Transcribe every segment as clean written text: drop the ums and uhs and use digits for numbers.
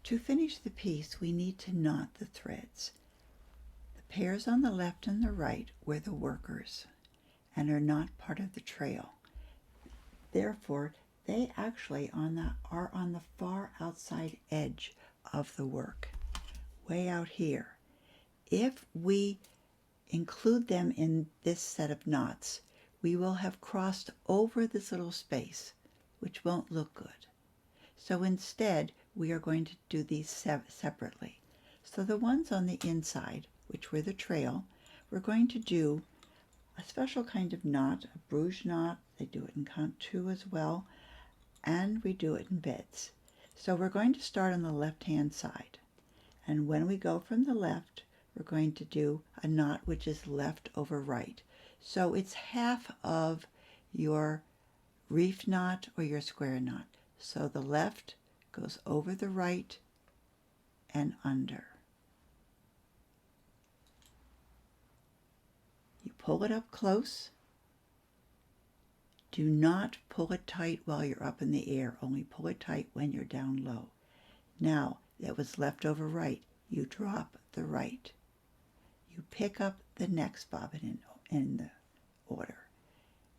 To finish the piece, we need to knot the threads. The pairs on the left and the right were the workers and are not part of the trail. Therefore, they actually are on the far outside edge of the work, way out here. If we include them in this set of knots, we will have crossed over this little space, which won't look good. So instead, we are going to do these separately. So the ones on the inside, which were the trail, we're going to do a special kind of knot, a bruge knot. They do it in count 2 as well, and we do it in beds. So we're going to start on the left-hand side, and when we go from the left, we're going to do a knot which is left over right. So it's half of your reef knot or your square knot. So the left goes over the right and under. You pull it up close. Do not pull it tight while you're up in the air. Only pull it tight when you're down low. Now, that was left over right. You drop the right. You pick up the next bobbin in the order.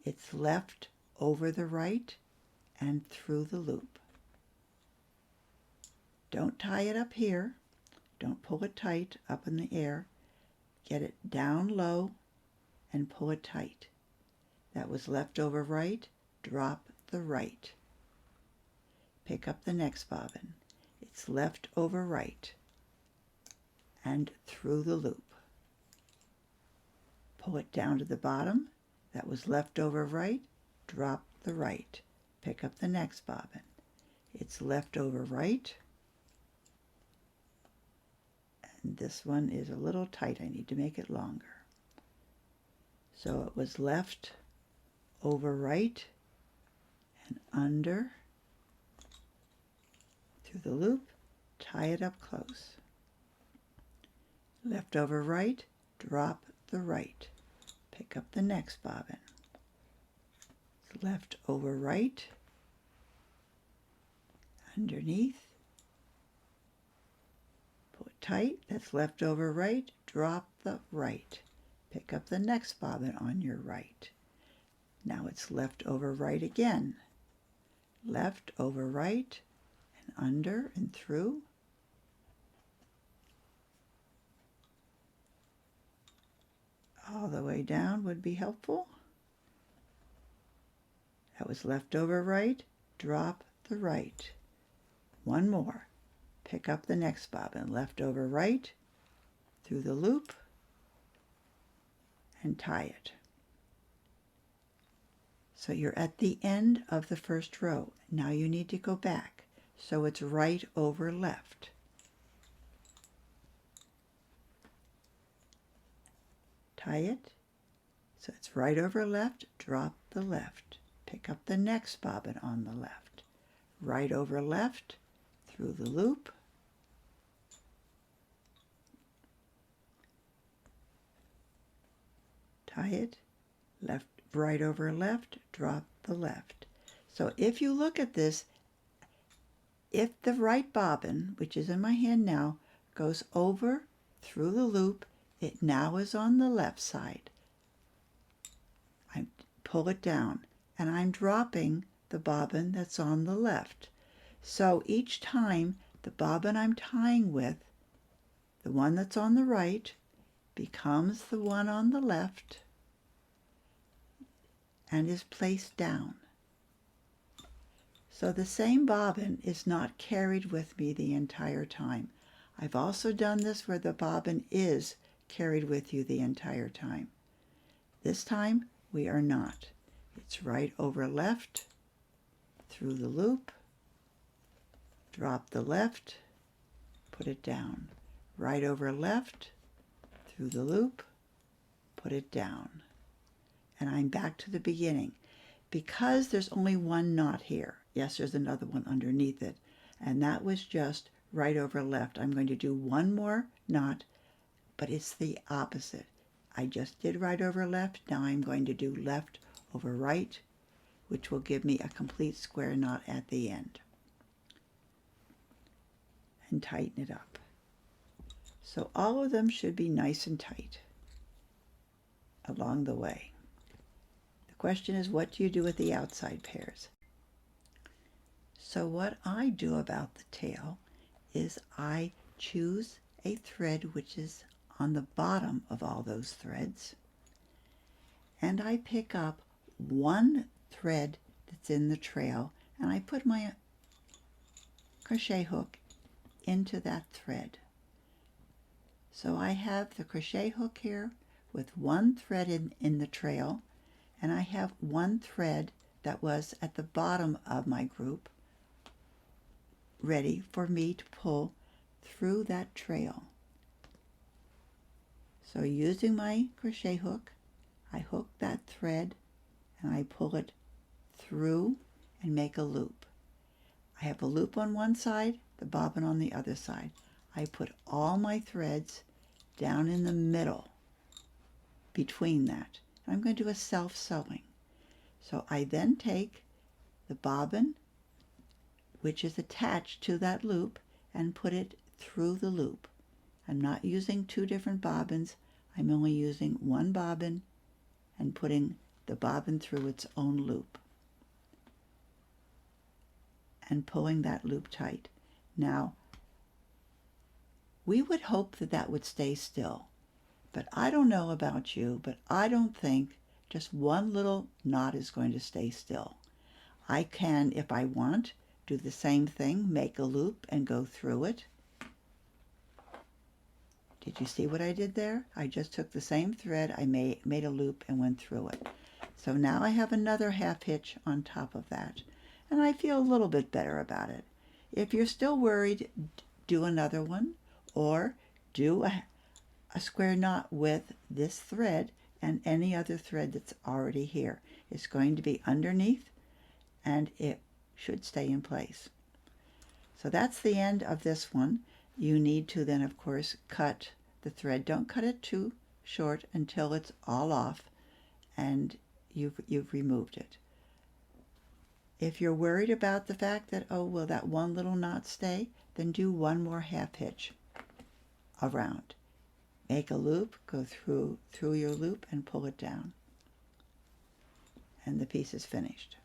It's left over the right and through the loop. Don't tie it up here. Don't pull it tight up in the air. Get it down low and pull it tight. That was left over right. Drop the right. Pick up the next bobbin. It's left over right and through the loop. Pull it down to the bottom. That was left over right. Drop the right. Pick up the next bobbin. It's left over right. And this one is a little tight. I need to make it longer. So it was left over right and under through the loop. Tie it up close. Left over right. Drop the right. Pick up the next bobbin. It's left over right, underneath, pull it tight. That's left over right. Drop the right. Pick up the next bobbin on your right. Now it's left over right again. Left over right and under and through. All the way down would be helpful. That was left over right. Drop the right. One more. Pick up the next bobbin. Left over right through the loop and tie it. So you're at the end of the first row. Now you need to go back. So it's right over left. Tie it. So it's right over left. Drop the left. Pick up the next bobbin on the left. Right over left through the loop. Tie it. Left, right over left. Drop the left. So if you look at this, if the right bobbin, which is in my hand now, goes over through the loop, it now is on the left side. I pull it down and I'm dropping the bobbin that's on the left. So each time the bobbin I'm tying with, the one that's on the right, becomes the one on the left and is placed down. So the same bobbin is not carried with me the entire time. I've also done this where the bobbin is carried with you the entire time. This time we are not. It's right over left through the loop, drop the left, put it down. Right over left through the loop, put it down. And I'm back to the beginning. Because there's only one knot here, yes, there's another one underneath it, and that was just right over left. I'm going to do one more knot, but it's the opposite. I just did right over left. Now I'm going to do left over right, which will give me a complete square knot at the end. and tighten it up. So all of them should be nice and tight along the way. The question is, what do you do with the outside pairs? So what I do about the tail is I choose a thread which is on the bottom of all those threads, and I pick up one thread that's in the trail, and I put my crochet hook into that thread. So I have the crochet hook here with one thread in the trail, and I have one thread that was at the bottom of my group ready for me to pull through that trail. So using my crochet hook, I hook that thread and I pull it through and make a loop. I have a loop on one side, the bobbin on the other side. I put all my threads down in the middle between that. I'm going to do a self-sewing. So I then take the bobbin, which is attached to that loop, and put it through the loop. I'm not using two different bobbins. I'm only using one bobbin and putting the bobbin through its own loop and pulling that loop tight. Now, we would hope that that would stay still, but I don't know about you, but I don't think just one little knot is going to stay still. I can, if I want, do the same thing, make a loop and go through it. Did you see what I did there? I just took the same thread, I made a loop and went through it. So now I have another half hitch on top of that, and I feel a little bit better about it. If you're still worried, do another one, or do a square knot with this thread and any other thread that's already here. It's going to be underneath, and it should stay in place. So that's the end of this one. You need to then, of course, cut the thread. Don't cut it too short until it's all off and you've removed it. If you're worried about the fact that, oh, will that one little knot stay, then do one more half hitch around. Make a loop, go through your loop and pull it down. And the piece is finished.